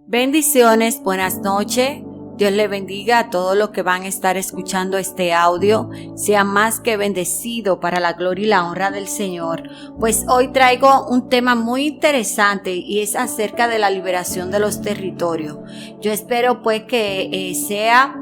Bendiciones, buenas noches. Dios le bendiga a todos los que van a estar escuchando este audio. Sea más que bendecido para la gloria y la honra del Señor. Pues hoy traigo un tema muy interesante y es acerca de la liberación de los territorios. Yo espero pues que sea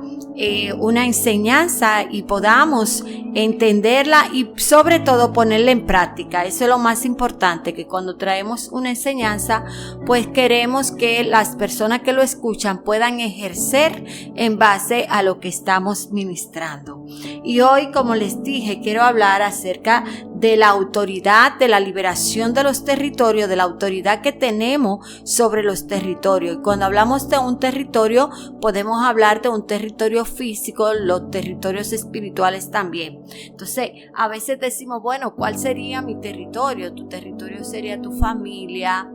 una enseñanza y podamos entenderla y sobre todo ponerla en práctica. Eso es lo más importante, que cuando traemos una enseñanza pues queremos que las personas que lo escuchan puedan ejercer en base a lo que estamos ministrando. Y hoy, como les dije, quiero hablar acerca de la autoridad, de la liberación de los territorios, de la autoridad que tenemos sobre los territorios. Y cuando hablamos de un territorio, podemos hablar de un territorio físico, los territorios espirituales también. Entonces, a veces decimos, bueno, ¿cuál sería mi territorio? Tu territorio sería tu familia,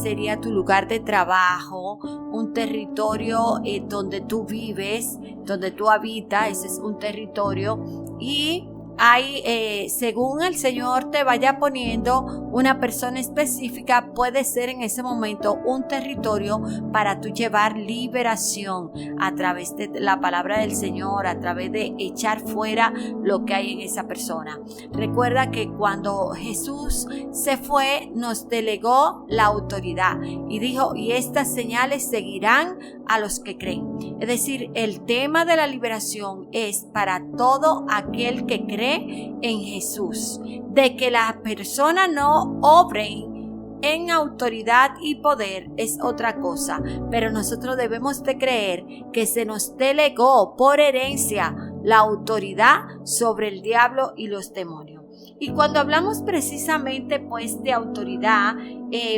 sería tu lugar de trabajo, un territorio donde tú vives, donde tú habitas, ese es un territorio. Y hay, según el Señor te vaya poniendo una persona específica, puede ser en ese momento un territorio para tú llevar liberación a través de la palabra del Señor, a través de echar fuera lo que hay en esa persona. Recuerda que cuando Jesús se fue, nos delegó la autoridad y dijo, y estas señales seguirán a los que creen. Es decir, el tema de la liberación es para todo aquel que cree en Jesús. De que las personas no obren en autoridad y poder es otra cosa, pero nosotros debemos de creer que se nos delegó por herencia la autoridad sobre el diablo y los demonios. Y cuando hablamos precisamente pues de autoridad,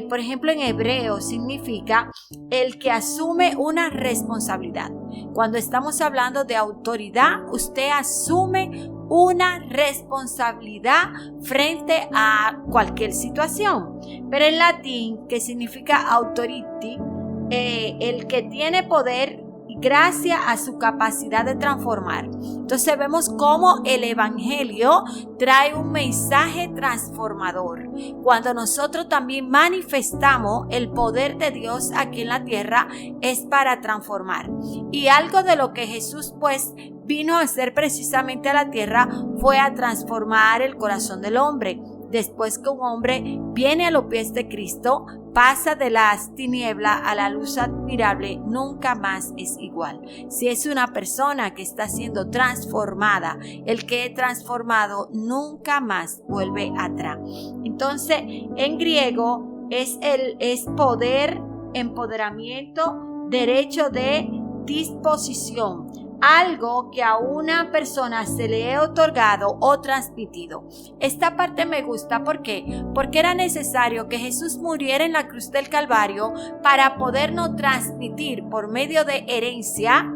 por ejemplo en hebreo significa el que asume una responsabilidad. Cuando estamos hablando de autoridad, usted asume una responsabilidad frente a cualquier situación. Pero en latín, que significa authority, el que tiene poder gracias a su capacidad de transformar. Entonces vemos cómo el evangelio trae un mensaje transformador. Cuando nosotros también manifestamos el poder de Dios aquí en la tierra, es para transformar. Y algo de lo que Jesús pues vino a hacer precisamente a la tierra fue a transformar el corazón del hombre. Después que un hombre viene a los pies de Cristo, pasa de las tinieblas a la luz admirable, nunca más es igual. Si es una persona que está siendo transformada, el que es transformado nunca más vuelve atrás. Entonces, en griego es poder, empoderamiento, derecho de disposición. Algo que a una persona se le ha otorgado o transmitido. Esta parte me gusta porque era necesario que Jesús muriera en la cruz del Calvario para podernos transmitir por medio de herencia,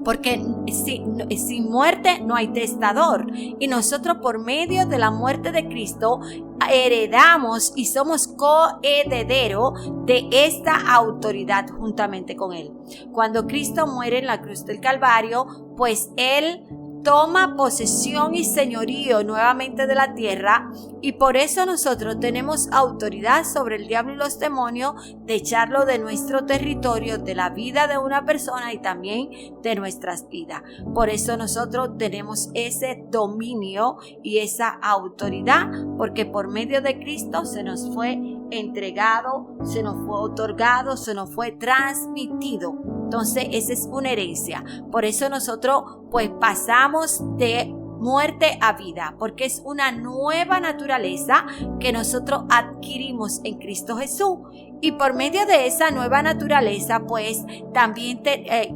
porque sin muerte no hay testador, y nosotros por medio de la muerte de Cristo heredamos y somos coherederos de esta autoridad juntamente con Él. Cuando Cristo muere en la cruz del Calvario, pues Él toma posesión y señorío nuevamente de la tierra, y por eso nosotros tenemos autoridad sobre el diablo y los demonios, de echarlo de nuestro territorio, de la vida de una persona y también de nuestras vidas. Por eso nosotros tenemos ese dominio y esa autoridad, porque por medio de Cristo se nos fue entregado, se nos fue otorgado, se nos fue transmitido. Entonces esa es una herencia. Por eso nosotros pues pasamos de muerte a vida, porque es una nueva naturaleza que nosotros adquirimos en Cristo Jesús. Y por medio de esa nueva naturaleza pues también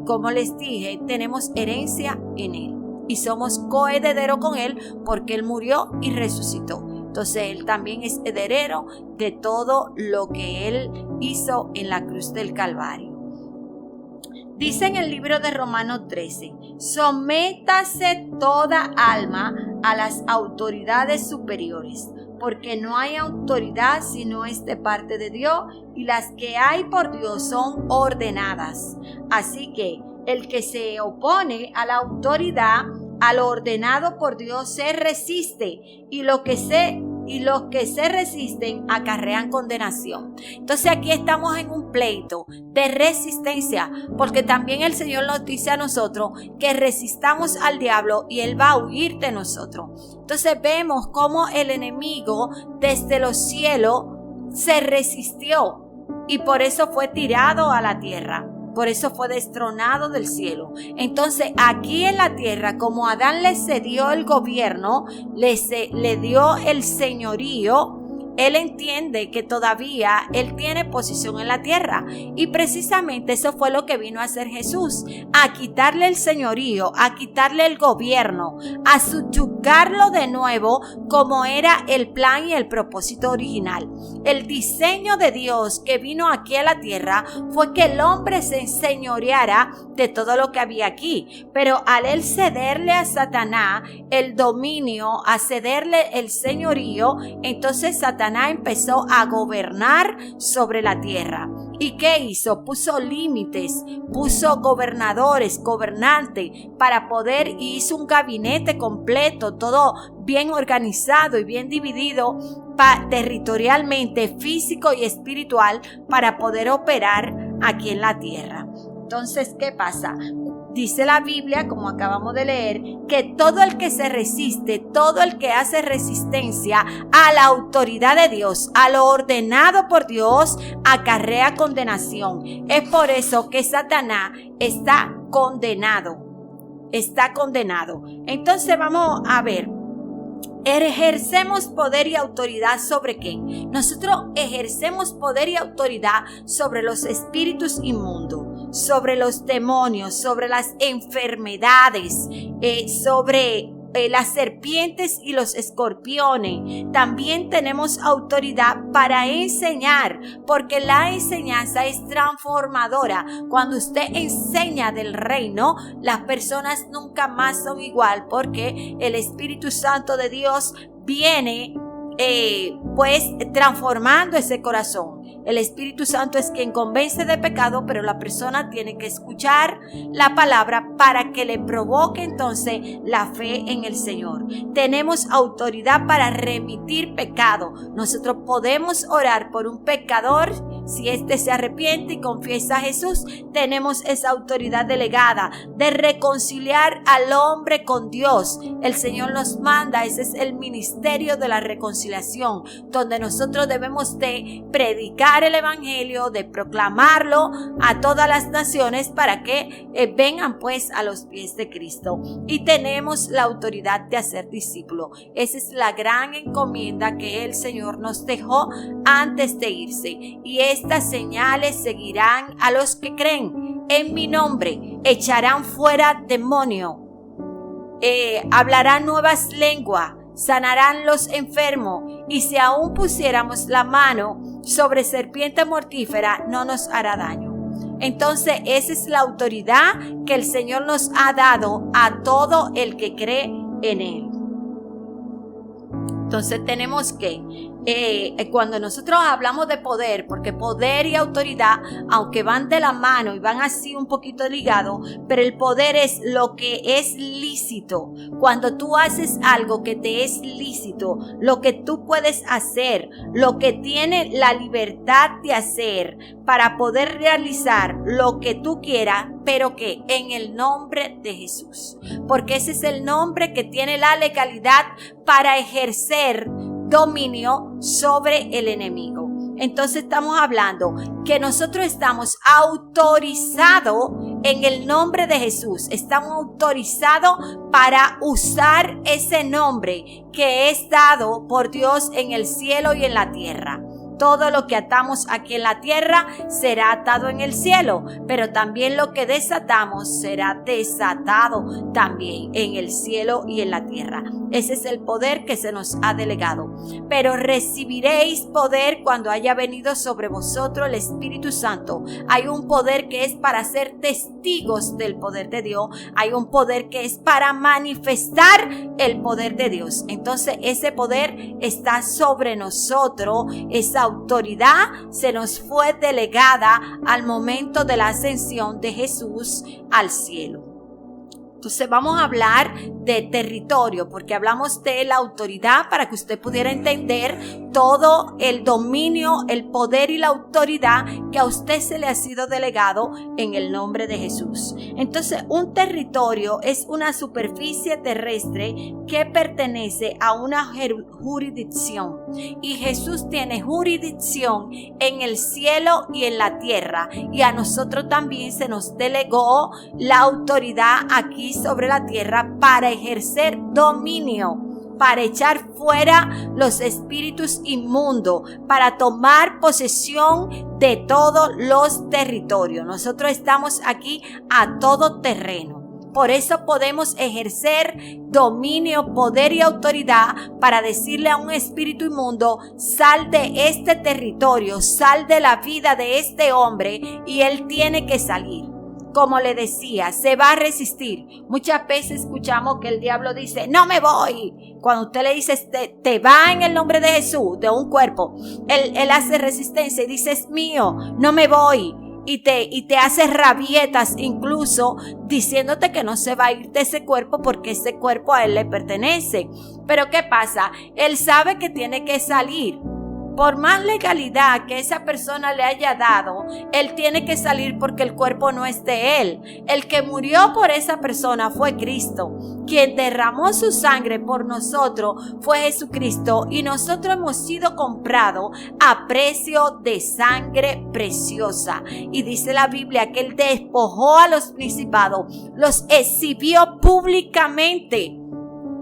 como les dije, tenemos herencia en Él y somos coherederos con Él, porque Él murió y resucitó. Entonces Él también es heredero de todo lo que Él hizo en la cruz del Calvario. Dice en el libro de Romanos 13, sométase toda alma a las autoridades superiores, porque no hay autoridad si no es de parte de Dios, y las que hay por Dios son ordenadas. Así que el que se opone a la autoridad, a lo ordenado por Dios, se resiste, y lo que se y los que se resisten acarrean condenación. Entonces aquí estamos en un pleito de resistencia, porque también el Señor nos dice a nosotros que resistamos al diablo y él va a huir de nosotros. Entonces vemos cómo el enemigo desde los cielos se resistió y por eso fue tirado a la tierra. Por eso fue destronado del cielo. Entonces aquí en la tierra, como Adán le cedió el gobierno, le dio el señorío, él entiende que todavía él tiene posición en la tierra. Y precisamente eso fue lo que vino a hacer Jesús. A quitarle el señorío, a quitarle el gobierno, a subyugarlo de nuevo como era el plan y el propósito original. El diseño de Dios que vino aquí a la tierra fue que el hombre se enseñoreara de todo lo que había aquí. Pero al él cederle a Satanás el dominio, a cederle el señorío, entonces Satanás empezó a gobernar sobre la tierra. ¿Y qué hizo? Puso límites, puso gobernadores, gobernantes para poder, y hizo un gabinete completo, todo bien organizado y bien dividido territorialmente, físico y espiritual, para poder operar aquí en la tierra. Entonces, ¿qué pasa? Dice la Biblia, como acabamos de leer, que todo el que se resiste, todo el que hace resistencia a la autoridad de Dios, a lo ordenado por Dios, acarrea condenación. Es por eso que Satanás está condenado. Está condenado. Entonces vamos a ver. ¿Ejercemos poder y autoridad sobre qué? Nosotros ejercemos poder y autoridad sobre los espíritus inmundos, sobre los demonios, sobre las enfermedades, sobre las serpientes y los escorpiones. También tenemos autoridad para enseñar, porque la enseñanza es transformadora. Cuando usted enseña del reino, las personas nunca más son igual, porque el Espíritu Santo de Dios viene pues transformando ese corazón. El Espíritu Santo es quien convence de pecado, pero la persona tiene que escuchar la palabra para que le provoque entonces la fe en el Señor. Tenemos autoridad para remitir pecado. Nosotros podemos orar por un pecador. Si éste se arrepiente y confiesa a Jesús, tenemos esa autoridad delegada de reconciliar al hombre con Dios. El Señor nos manda, ese es el ministerio de la reconciliación, donde nosotros debemos de predicar el evangelio, de proclamarlo a todas las naciones para que vengan pues a los pies de Cristo. Y tenemos la autoridad de hacer discípulos. Esa es la gran encomienda que el Señor nos dejó antes de irse. Y estas señales seguirán a los que creen. En mi nombre echarán fuera demonios, hablarán nuevas lenguas, sanarán los enfermos, y si aún pusiéramos la mano sobre serpiente mortífera, no nos hará daño. Entonces esa es la autoridad que el Señor nos ha dado a todo el que cree en Él. Entonces tenemos que, cuando nosotros hablamos de poder, porque poder y autoridad, aunque van de la mano y van así un poquito ligados, pero el poder es lo que es lícito. Cuando tú haces algo que te es lícito, lo que tú puedes hacer, lo que tiene la libertad de hacer para poder realizar lo que tú quieras, pero que en el nombre de Jesús, porque ese es el nombre que tiene la legalidad para ejercer dominio sobre el enemigo. Entonces estamos hablando que nosotros estamos autorizados en el nombre de Jesús. Estamos autorizados para usar ese nombre que es dado por Dios en el cielo y en la tierra. Todo lo que atamos aquí en la tierra será atado en el cielo, pero también lo que desatamos será desatado también en el cielo y en la tierra. Ese es el poder que se nos ha delegado. Pero recibiréis poder cuando haya venido sobre vosotros el Espíritu Santo. Hay un poder que es para ser testigos del poder de Dios. Hay un poder que es para manifestar el poder de Dios. Entonces ese poder está sobre nosotros. Esa autoridad se nos fue delegada al momento de la ascensión de Jesús al cielo. Entonces vamos a hablar de territorio, porque hablamos de la autoridad para que usted pudiera entender todo el dominio, el poder y la autoridad que a usted se le ha sido delegado en el nombre de Jesús. Entonces, un territorio es una superficie terrestre que pertenece a una jurisdicción, y Jesús tiene jurisdicción en el cielo y en la tierra, y a nosotros también se nos delegó la autoridad aquí sobre la tierra para ejercer dominio, para echar fuera los espíritus inmundos, para tomar posesión de todos los territorios. Nosotros estamos aquí a todo terreno. Por eso podemos ejercer dominio, poder y autoridad para decirle a un espíritu inmundo: sal de este territorio, sal de la vida de este hombre, y él tiene que salir. Como le decía, se va a resistir. Muchas veces escuchamos que el diablo dice: no me voy. Cuando usted le dice te va en el nombre de Jesús, de un cuerpo, él hace resistencia y dice: es mío, no me voy. Y te hace rabietas, incluso diciéndote que no se va a ir de ese cuerpo porque ese cuerpo a él le pertenece. Pero ¿qué pasa? Él sabe que tiene que salir. Por más legalidad que esa persona le haya dado, él tiene que salir porque el cuerpo no es de él. El que murió por esa persona fue Cristo. Quien derramó su sangre por nosotros fue Jesucristo, y nosotros hemos sido comprados a precio de sangre preciosa. Y dice la Biblia que él despojó a los principados, los exhibió públicamente.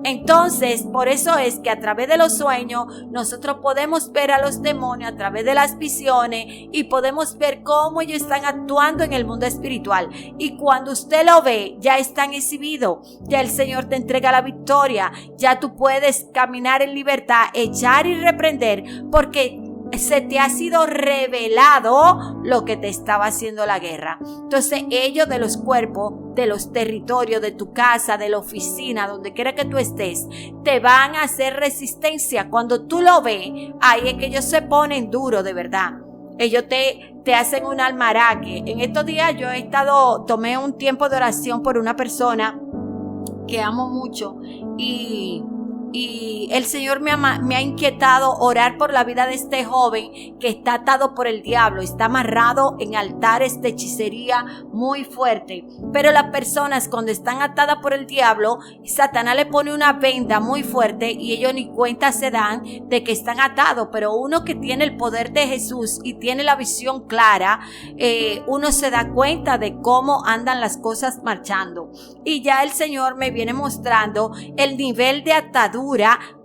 Entonces, por eso es que a través de los sueños nosotros podemos ver a los demonios, a través de las visiones, y podemos ver cómo ellos están actuando en el mundo espiritual. Y cuando usted lo ve, ya están exhibidos, ya el Señor te entrega la victoria, ya tú puedes caminar en libertad, echar y reprender, porque se te ha sido revelado lo que te estaba haciendo la guerra. Entonces ellos de los cuerpos, de los territorios, de tu casa, de la oficina, donde quiera que tú estés, te van a hacer resistencia. Cuando tú lo ves, ahí es que ellos se ponen duros de verdad. Ellos te hacen un almaraque. En estos días yo tomé un tiempo de oración por una persona que amo mucho, y el Señor me ha inquietado orar por la vida de este joven que está atado por el diablo, está amarrado en altares de hechicería muy fuerte. Pero las personas, cuando están atadas por el diablo, Satanás le pone una venda muy fuerte y ellos ni cuenta se dan de que están atados. Pero uno que tiene el poder de Jesús y tiene la visión clara, uno se da cuenta de cómo andan las cosas marchando. Y ya el Señor me viene mostrando el nivel de atadura,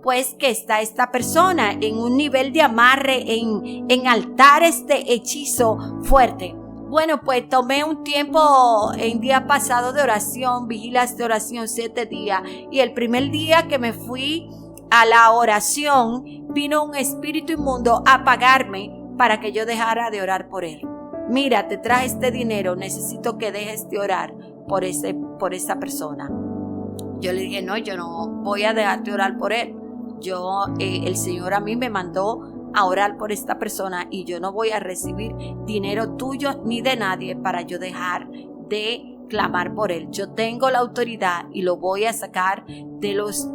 pues, que está esta persona, en un nivel de amarre, en altares de hechizo fuerte. Bueno, pues tomé un tiempo en día pasado de oración, vigilas de oración 7 días, y el primer día que me fui a la oración, vino un espíritu inmundo a pagarme para que yo dejara de orar por él. Mira, te traje este dinero, necesito que dejes de orar por esa persona. Yo le dije: no, yo no voy a dejar de orar por él. El Señor a mí me mandó a orar por esta persona, y yo no voy a recibir dinero tuyo ni de nadie para yo dejar de clamar por él. Yo tengo la autoridad y lo voy a sacar de los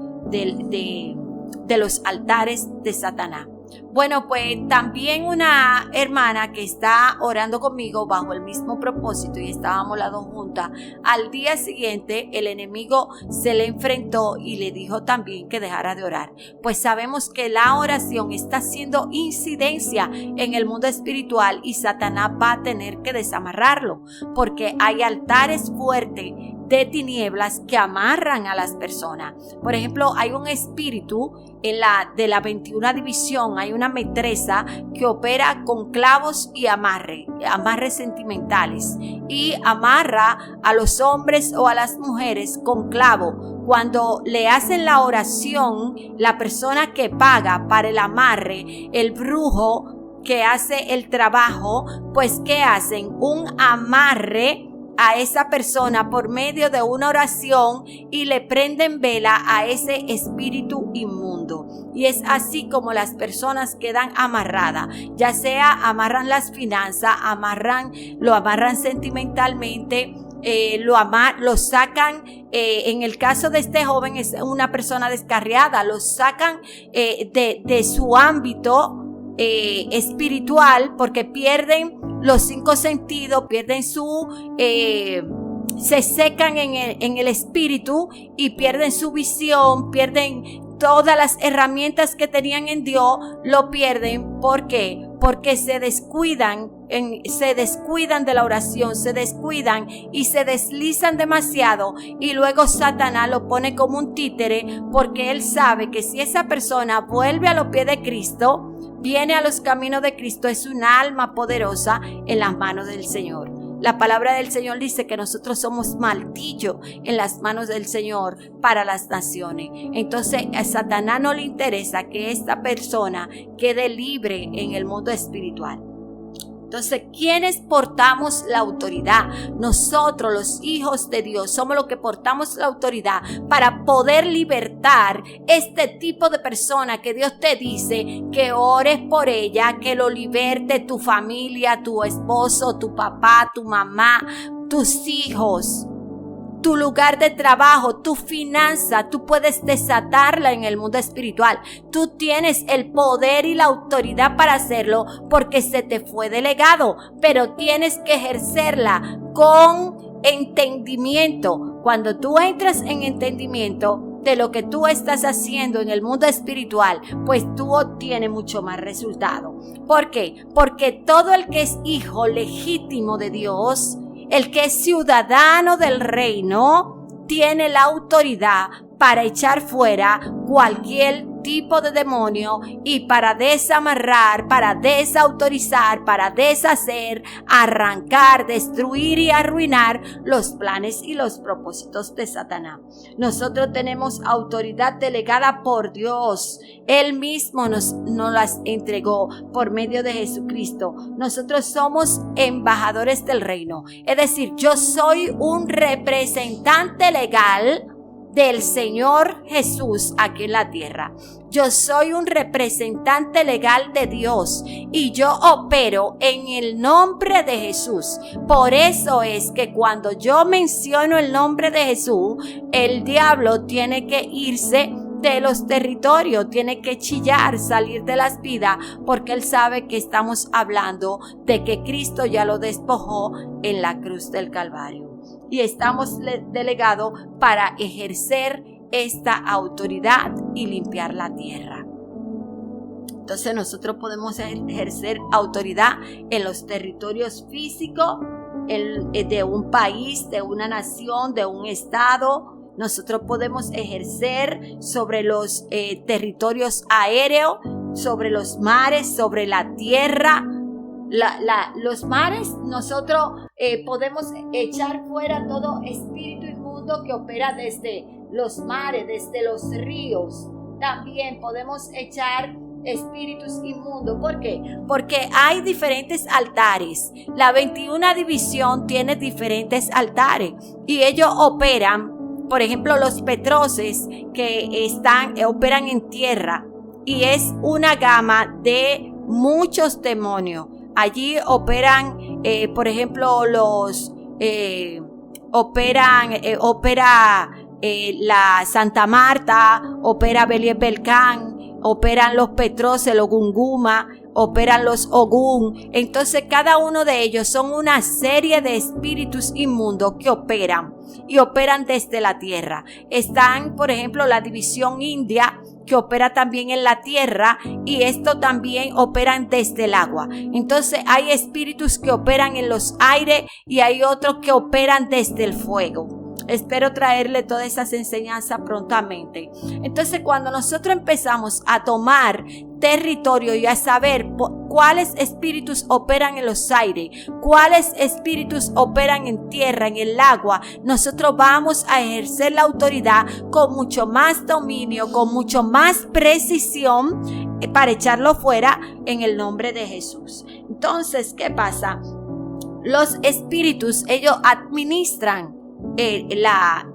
altares de Satanás. Bueno, pues también una hermana que está orando conmigo bajo el mismo propósito, y estábamos las dos juntas. Al día siguiente el enemigo se le enfrentó y le dijo también que dejara de orar. Pues sabemos que la oración está haciendo incidencia en el mundo espiritual, y Satanás va a tener que desamarrarlo, porque hay altares fuertes de tinieblas que amarran a las personas. Por ejemplo, hay un espíritu de la 21 división, hay una metresa que opera con clavos y amarres sentimentales, y amarra a los hombres o a las mujeres con clavo. Cuando le hacen la oración, la persona que paga para el amarre, el brujo que hace el trabajo, pues ¿qué hacen? Un amarre a esa persona por medio de una oración, y le prenden vela a ese espíritu inmundo. Y es así como las personas quedan amarradas, ya sea amarran las finanzas, lo amarran sentimentalmente, lo sacan, en el caso de este joven es una persona descarriada, lo sacan de su ámbito espiritual, porque pierden los 5 sentidos, pierden se secan en el espíritu y pierden su visión, pierden todas las herramientas que tenían en Dios, lo pierden. ¿Por qué? Porque se descuidan de la oración, se descuidan y se deslizan demasiado, y luego Satanás lo pone como un títere, porque él sabe que si esa persona vuelve a los pies de Cristo, viene a los caminos de Cristo, es un alma poderosa en las manos del Señor. La palabra del Señor dice que nosotros somos martillo en las manos del Señor para las naciones. Entonces a Satanás no le interesa que esta persona quede libre en el mundo espiritual. Entonces, ¿quiénes portamos la autoridad? Nosotros, los hijos de Dios, somos los que portamos la autoridad para poder libertar este tipo de persona que Dios te dice que ores por ella, que lo liberte tu familia, tu esposo, tu papá, tu mamá, tus hijos, tu lugar de trabajo, tu finanza. Tú puedes desatarla en el mundo espiritual. Tú tienes el poder y la autoridad para hacerlo porque se te fue delegado, pero tienes que ejercerla con entendimiento. Cuando tú entras en entendimiento de lo que tú estás haciendo en el mundo espiritual, pues tú obtienes mucho más resultado. ¿Por qué? Porque todo el que es hijo legítimo de Dios, el que es ciudadano del reino, tiene la autoridad para echar fuera cualquier tipo de demonio y para desamarrar, para desautorizar, para deshacer, arrancar, destruir y arruinar los planes y los propósitos de Satanás. Nosotros tenemos autoridad delegada por Dios. Él mismo nos las entregó por medio de Jesucristo. Nosotros somos embajadores del reino. Es decir, yo soy un representante legal del Señor Jesús aquí en la tierra. Yo soy un representante legal de Dios y yo opero en el nombre de Jesús. Por eso es que cuando yo menciono el nombre de Jesús, el diablo tiene que irse de los territorios, tiene que chillar, salir de las vidas, porque él sabe que estamos hablando de que Cristo ya lo despojó en la cruz del Calvario. Y estamos delegados para ejercer esta autoridad y limpiar la tierra. Entonces nosotros podemos ejercer autoridad en los territorios físicos de un país, de una nación, de un estado. Nosotros podemos ejercer sobre los territorios aéreos, sobre los mares, sobre la tierra. Los mares, nosotros podemos echar fuera todo espíritu inmundo que opera desde los mares, desde los ríos. También podemos echar espíritus inmundos. ¿Por qué? Porque hay diferentes altares. La 21 división tiene diferentes altares y ellos operan, por ejemplo, los petroces que operan en tierra, y es una gama de muchos demonios. Allí operan, por ejemplo, opera la Santa Marta, opera Beliel Belcán, operan los Petroces, los Gunguma, operan los Ogún. Entonces cada uno de ellos son una serie de espíritus inmundos que operan y operan desde la tierra. Están, por ejemplo, la división india, que opera también en la tierra, y esto también operan desde el agua. Entonces hay espíritus que operan en los aires y hay otros que operan desde el fuego. Espero traerle todas esas enseñanzas prontamente. Entonces, cuando nosotros empezamos a tomar territorio y a saber cuáles espíritus operan en los aires, cuáles espíritus operan en tierra, en el agua, nosotros vamos a ejercer la autoridad con mucho más dominio, con mucho más precisión, para echarlo fuera en el nombre de Jesús. Entonces, ¿qué pasa? Los espíritus, ellos administran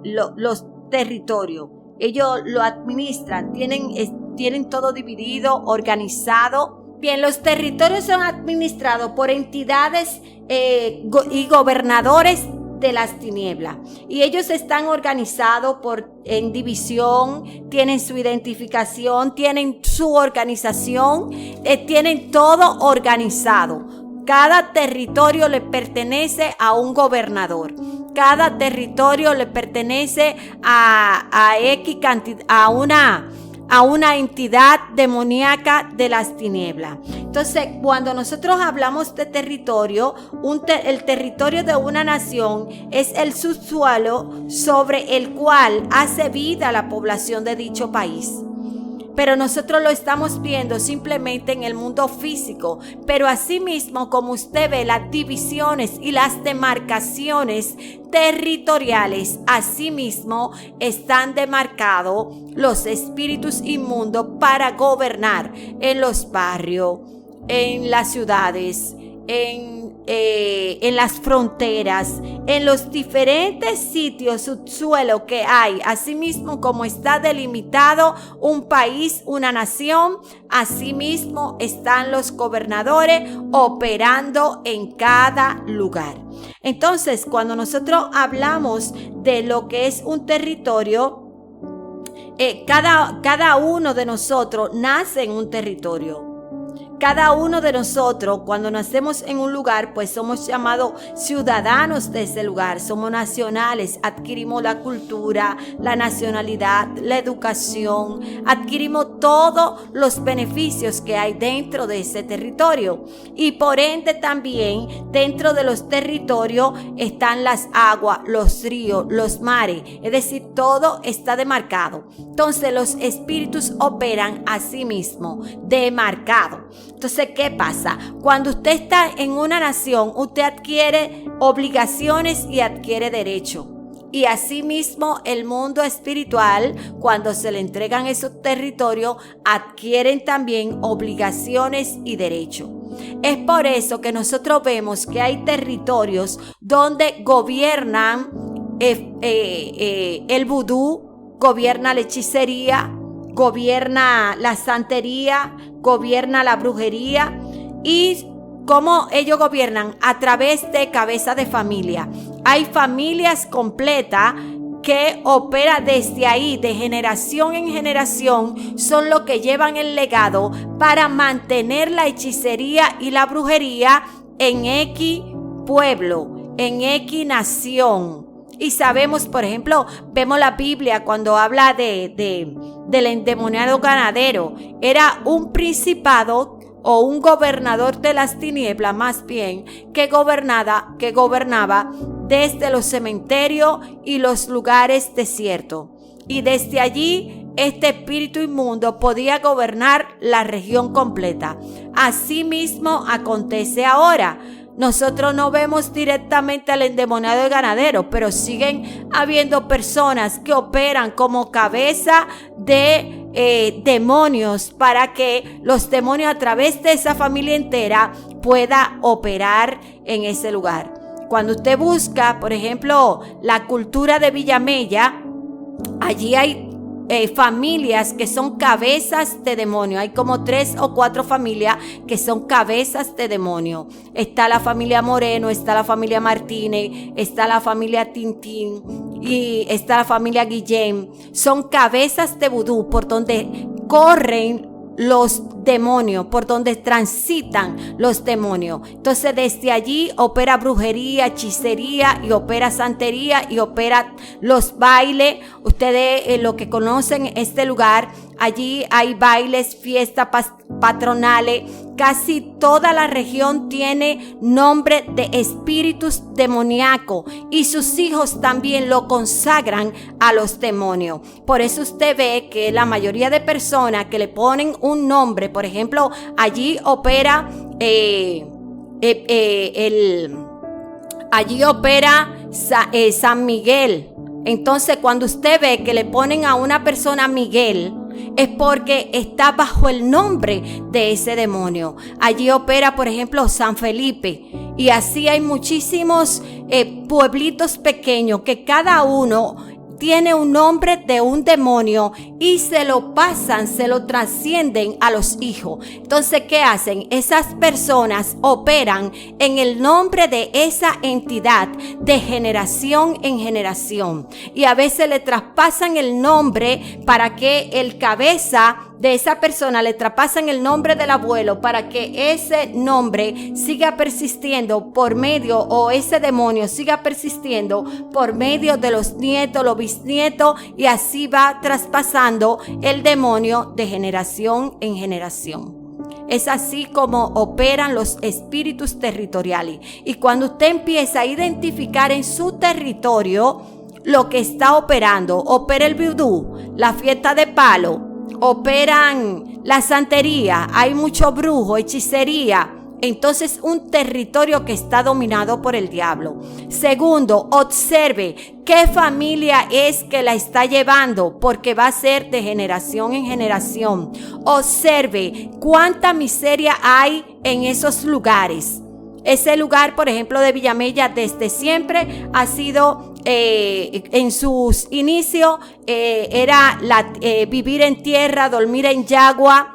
los territorios. Ellos lo administran, tienen todo dividido, organizado. Bien, los territorios son administrados por entidades y gobernadores de las tinieblas. Y ellos están organizados en división, tienen su identificación, tienen su organización, tienen todo organizado. Cada territorio le pertenece a un gobernador. Cada territorio le pertenece a una entidad demoníaca de las tinieblas. Entonces, cuando nosotros hablamos de territorio, el territorio de una nación es el subsuelo sobre el cual hace vida la población de dicho país. Pero nosotros lo estamos viendo simplemente en el mundo físico. Pero asimismo, como usted ve, las divisiones y las demarcaciones territoriales, asimismo están demarcados los espíritus inmundos para gobernar en los barrios, en las ciudades, en las fronteras, en los diferentes sitios subsuelo que hay. Asimismo, como está delimitado un país, una nación, asimismo están los gobernadores operando en cada lugar. Entonces, cuando nosotros hablamos de lo que es un territorio, cada uno de nosotros nace en un territorio. Cada uno de nosotros, cuando nacemos en un lugar, pues somos llamados ciudadanos de ese lugar, somos nacionales, adquirimos la cultura, la nacionalidad, la educación, adquirimos todos los beneficios que hay dentro de ese territorio. Y por ende también dentro de los territorios están las aguas, los ríos, los mares, es decir, todo está demarcado. Entonces los espíritus operan a sí mismos, demarcado. Entonces, ¿qué pasa? Cuando usted está en una nación, usted adquiere obligaciones y adquiere derechos. Y asimismo, el mundo espiritual, cuando se le entregan esos territorios, adquieren también obligaciones y derechos. Es por eso que nosotros vemos que hay territorios donde gobiernan el vudú, gobierna la hechicería, gobierna la santería, gobierna la brujería. ¿Y cómo ellos gobiernan? A través de cabeza de familia. Hay familias completas que operan desde ahí, de generación en generación, son los que llevan el legado para mantener la hechicería y la brujería en X pueblo, en X nación. Y sabemos, por ejemplo, vemos la Biblia cuando habla del endemoniado ganadero. Era un principado o un gobernador de las tinieblas, más bien, que gobernaba desde los cementerios y los lugares desiertos. Y desde allí, este espíritu inmundo podía gobernar la región completa. Asimismo acontece ahora. Nosotros no vemos directamente al endemoniado ganadero, pero siguen habiendo personas que operan como cabeza de demonios para que los demonios a través de esa familia entera pueda operar en ese lugar. Cuando usted busca, por ejemplo, la cultura de Villamella, allí hay familias que son cabezas de demonio. Hay como 3 o 4 familias que son cabezas de demonio. Está la familia Moreno, está la familia Martínez, está la familia Tintín y está la familia Guillén. Son cabezas de vudú por donde corren los demonios, por donde transitan los demonios. Entonces desde allí opera brujería, hechicería y opera santería y opera los bailes. Ustedes lo que conocen este lugar, allí hay bailes, fiestas patronales. Casi toda la región tiene nombre de espíritus demoníacos y sus hijos también lo consagran a los demonios. Por eso usted ve que la mayoría de personas que le ponen un nombre, por ejemplo, allí opera San Miguel. Entonces, cuando usted ve que le ponen a una persona Miguel, es porque está bajo el nombre de ese demonio. Allí opera, por ejemplo, San Felipe. Y así hay muchísimos pueblitos pequeños que cada uno tiene un nombre de un demonio y se lo pasan, se lo trascienden a los hijos. Entonces, ¿qué hacen? Esas personas operan en el nombre de esa entidad de generación en generación. Y a veces le traspasan el nombre para que el cabeza de esa persona, le traspasan el nombre del abuelo para que ese nombre siga persistiendo por medio, o ese demonio siga persistiendo por medio de los nietos, los bisnietos, y así va traspasando el demonio de generación en generación. Es así como operan los espíritus territoriales. Y cuando usted empieza a identificar en su territorio lo que está operando, opera el vudú, la fiesta de palo, operan la santería, hay mucho brujo, hechicería. Entonces, un territorio que está dominado por el diablo. Segundo, observe qué familia es que la está llevando, porque va a ser de generación en generación. Observe cuánta miseria hay en esos lugares. Ese lugar, por ejemplo, de Villamella, desde siempre ha sido, en sus inicios, era vivir en tierra, dormir en yagua.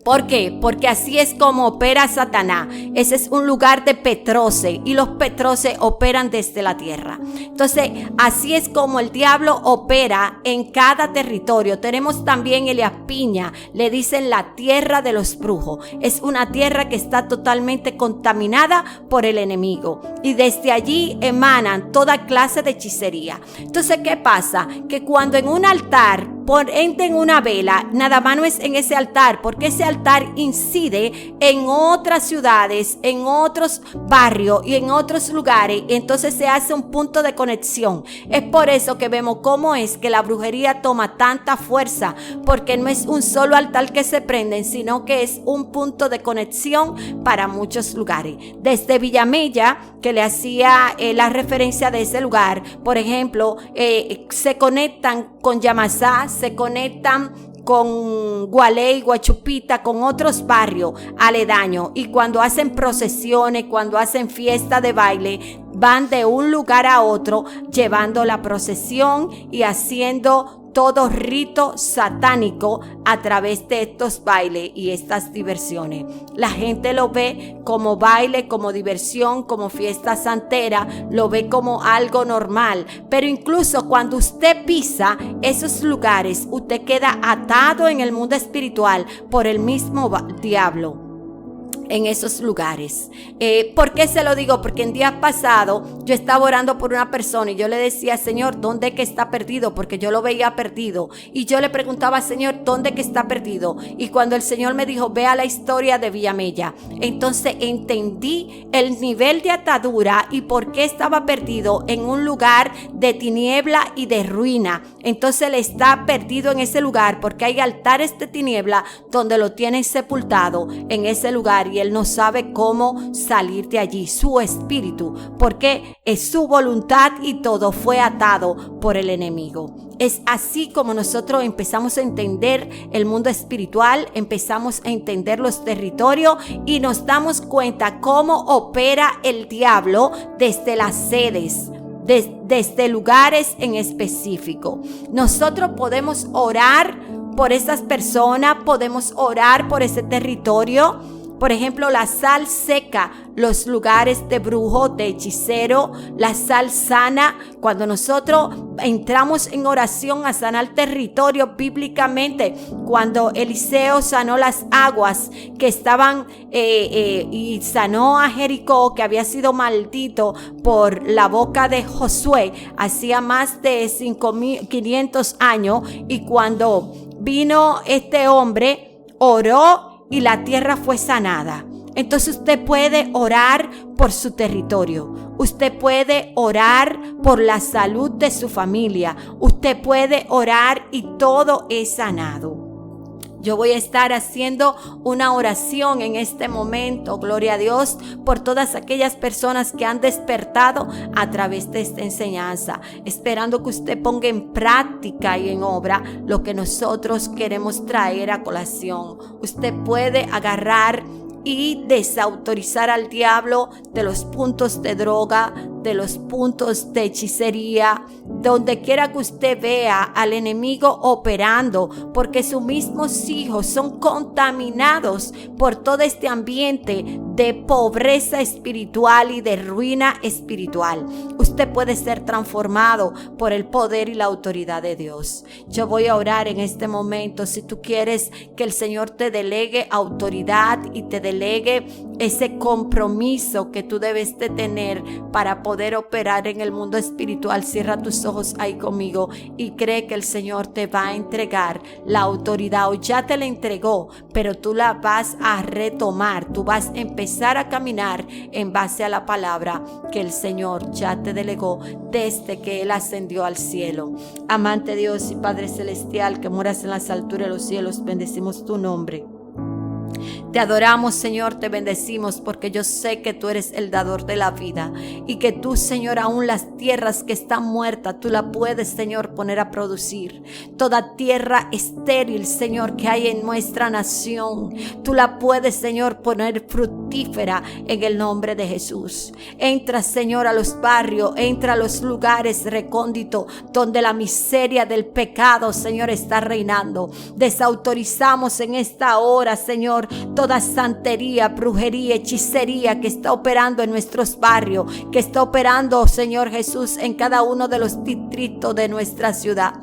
¿Por qué? Porque así es como opera Satanás. Ese es un lugar de Petroce, y los Petroce operan desde la tierra. Entonces, así es como el diablo opera en cada territorio. Tenemos también Elías Piña, le dicen la tierra de los brujos. Es una tierra que está totalmente contaminada por el enemigo, y desde allí emanan toda clase de hechicería. Entonces, ¿qué pasa? Que cuando en un altar prenden una vela, nada más no es en ese altar, porque ese altar incide en otras ciudades, en otros barrios y en otros lugares. Entonces se hace un punto de conexión. Es por eso que vemos cómo es que la brujería toma tanta fuerza, porque no es un solo altar que se prenden, sino que es un punto de conexión para muchos lugares. Desde Villamella, que le hacía la referencia de ese lugar, por ejemplo, se conectan con Yamasá, se conectan con Gualey, Guachupita, con otros barrios aledaños, y cuando hacen procesiones, cuando hacen fiesta de baile, van de un lugar a otro llevando la procesión y haciendo todo rito satánico a través de estos bailes y estas diversiones. La gente lo ve como baile, como diversión, como fiesta santera, lo ve como algo normal. Pero incluso cuando usted pisa esos lugares, usted queda atado en el mundo espiritual por el mismo diablo en esos lugares. ¿Por qué se lo digo? Porque en días pasados yo estaba orando por una persona y yo le decía: Señor, ¿dónde es que está perdido? Porque yo lo veía perdido, y yo le preguntaba: Señor, ¿dónde es que está perdido? Y cuando el Señor me dijo: vea la historia de Villamella, entonces entendí el nivel de atadura y por qué estaba perdido en un lugar de tiniebla y de ruina. Entonces él está perdido en ese lugar porque hay altares de tiniebla donde lo tienen sepultado en ese lugar, y él no sabe cómo salir de allí. Su espíritu, porque es su voluntad, y todo fue atado por el enemigo. Es así como nosotros empezamos a entender el mundo espiritual, empezamos a entender los territorios, y nos damos cuenta cómo opera el diablo desde las sedes, desde lugares en específico. Nosotros podemos orar por esas personas, podemos orar por ese territorio. Por ejemplo, la sal seca, los lugares de brujo, de hechicero, la sal sana. Cuando nosotros entramos en oración a sanar territorio bíblicamente, cuando Eliseo sanó las aguas que estaban y sanó a Jericó, que había sido maldito por la boca de Josué, hacía más de 500 años, y cuando vino este hombre, oró y la tierra fue sanada. Entonces usted puede orar por su territorio. Usted puede orar por la salud de su familia. Usted puede orar y todo es sanado. Yo voy a estar haciendo una oración en este momento, gloria a Dios, por todas aquellas personas que han despertado a través de esta enseñanza, esperando que usted ponga en práctica y en obra lo que nosotros queremos traer a colación. Usted puede agarrar y desautorizar al diablo de los puntos de droga, de los puntos de hechicería, donde quiera que usted vea al enemigo operando, porque sus mismos hijos son contaminados por todo este ambiente de pobreza espiritual y de ruina espiritual. Usted puede ser transformado por el poder y la autoridad de Dios. Yo voy a orar en este momento. Si tú quieres que el Señor te delegue autoridad y te delegue ese compromiso que tú debes de tener para poder operar en el mundo espiritual, cierra tus ojos ahí conmigo y cree que el Señor te va a entregar la autoridad, o ya te la entregó, pero tú la vas a retomar. Tú vas a empezar a caminar en base a la palabra que el Señor ya te delegó desde que Él ascendió al cielo. Amante Dios y Padre Celestial, que moras en las alturas de los cielos, bendecimos tu nombre. Te adoramos, Señor, te bendecimos, porque yo sé que tú eres el dador de la vida y que tú, Señor, aún las tierras que están muertas, tú la puedes, Señor, poner a producir. Toda tierra estéril, Señor, que hay en nuestra nación, tú la puedes, Señor, poner fructífera en el nombre de Jesús. Entra, Señor, a los barrios, entra a los lugares recónditos donde la miseria del pecado, Señor, está reinando. Desautorizamos en esta hora, Señor, toda santería, brujería, hechicería que está operando en nuestros barrios, que está operando, Señor Jesús, en cada uno de los distritos de nuestra ciudad.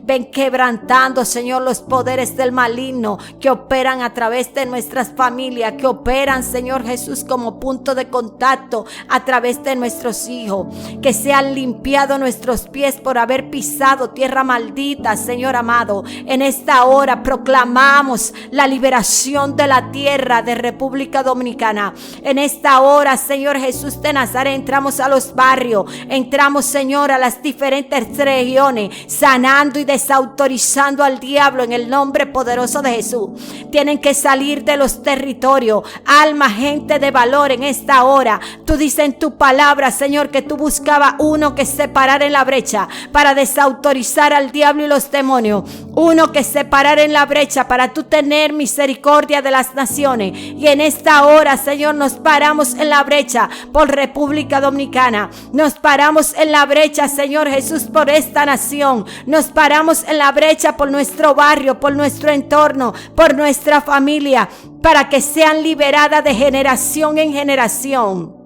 Ven quebrantando, Señor, los poderes del maligno que operan a través de nuestras familias, que operan, Señor Jesús, como punto de contacto a través de nuestros hijos. Que sean limpiados nuestros pies por haber pisado tierra maldita, Señor amado. En esta hora proclamamos la liberación de la tierra de República Dominicana. En esta hora, Señor Jesús de Nazaret, entramos a los barrios, entramos, Señor, a las diferentes regiones, sanando y desautorizando al diablo en el nombre poderoso de Jesús. Tienen que salir de los territorios, alma, gente de valor en esta hora. Tú dices en tu palabra, Señor, que tú buscabas uno que se parara en la brecha para desautorizar al diablo y los demonios. Uno que se parara en la brecha para tú tener misericordia de las naciones. Y en esta hora, Señor, nos paramos en la brecha por República Dominicana. Nos paramos en la brecha, Señor Jesús, por esta nación. Nos paramos en la brecha por nuestro barrio, por nuestro entorno, por nuestra familia, para que sean liberadas de generación en generación.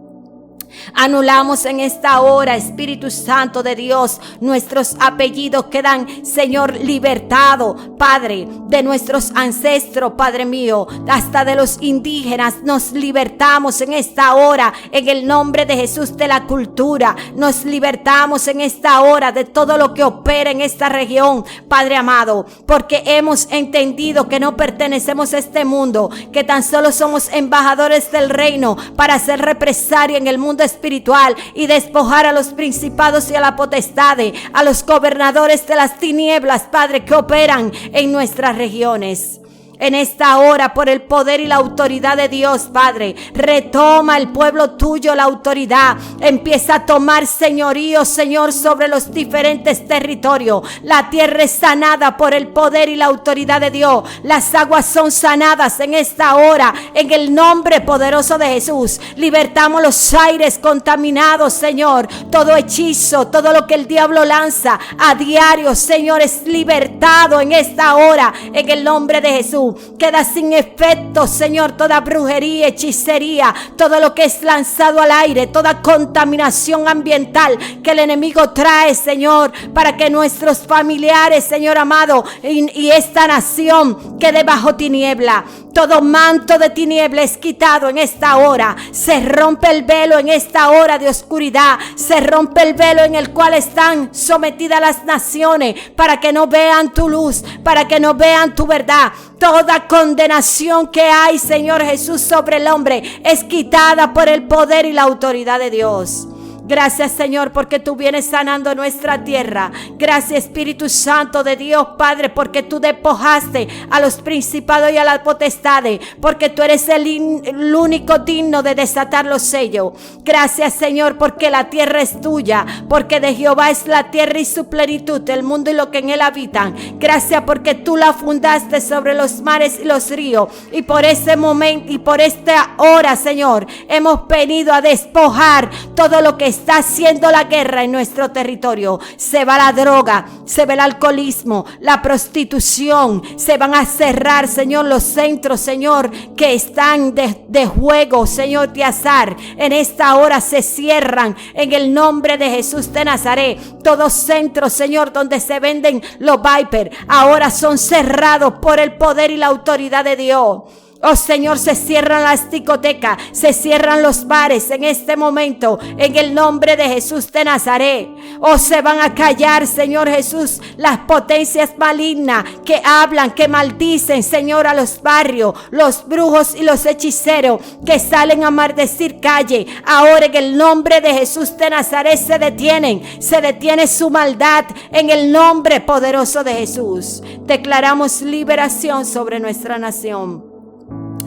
Anulamos en esta hora, Espíritu Santo de Dios, nuestros apellidos quedan, Señor, libertados, Padre, de nuestros ancestros, Padre mío, hasta de los indígenas. Nos libertamos en esta hora, en el nombre de Jesús, de la cultura. Nos libertamos en esta hora de todo lo que opera en esta región, Padre amado, porque hemos entendido que no pertenecemos a este mundo, que tan solo somos embajadores del reino para hacer represalia en el mundo espiritual y despojar a los principados y a la potestades, a los gobernadores de las tinieblas, Padre, que operan en nuestras regiones. En esta hora, por el poder y la autoridad de Dios, Padre, retoma el pueblo tuyo la autoridad. Empieza a tomar señorío, Señor, sobre los diferentes territorios. La tierra es sanada por el poder y la autoridad de Dios. Las aguas son sanadas en esta hora, en el nombre poderoso de Jesús. Libertamos los aires contaminados, Señor. Todo hechizo, todo lo que el diablo lanza a diario, Señor, es libertado en esta hora, en el nombre de Jesús. Queda sin efecto, Señor, toda brujería, hechicería, todo lo que es lanzado al aire, toda contaminación ambiental que el enemigo trae, Señor, para que nuestros familiares, Señor amado, y esta nación quede bajo tiniebla. Todo manto de tiniebla es quitado en esta hora. Se rompe el velo en esta hora de oscuridad. Se rompe el velo en el cual están sometidas las naciones para que no vean tu luz, para que no vean tu verdad. Toda condenación que hay, Señor Jesús, sobre el hombre es quitada por el poder y la autoridad de Dios. Gracias, Señor, porque tú vienes sanando nuestra tierra. Gracias, Espíritu Santo de Dios, Padre, porque tú despojaste a los principados y a las potestades, porque tú eres el único digno de desatar los sellos. Gracias, Señor, porque la tierra es tuya, porque de Jehová es la tierra y su plenitud, el mundo y lo que en él habitan. Gracias porque tú la fundaste sobre los mares y los ríos, y por ese momento y por esta hora, Señor, hemos venido a despojar todo lo que está haciendo la guerra en nuestro territorio. Se va la droga, se va el alcoholismo, la prostitución. Se van a cerrar, Señor, los centros, Señor, que están de juego, Señor, de azar. En esta hora se cierran en el nombre de Jesús de Nazaret. Todos centros, Señor, donde se venden los Viper, ahora son cerrados por el poder y la autoridad de Dios. Oh Señor, se cierran las discotecas, se cierran los bares en este momento, en el nombre de Jesús de Nazaret. Oh, se van a callar, Señor Jesús, las potencias malignas que hablan, que maldicen, Señor, a los barrios, los brujos y los hechiceros que salen a maldecir calle. Ahora en el nombre de Jesús de Nazaret se detiene su maldad en el nombre poderoso de Jesús. Declaramos liberación sobre nuestra nación.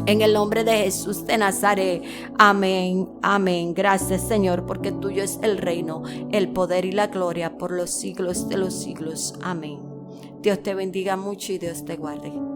En el nombre de Jesús de Nazaret. Amén, amén. Gracias, Señor, porque tuyo es el reino, el poder y la gloria por los siglos de los siglos. Amén. Dios te bendiga mucho y Dios te guarde.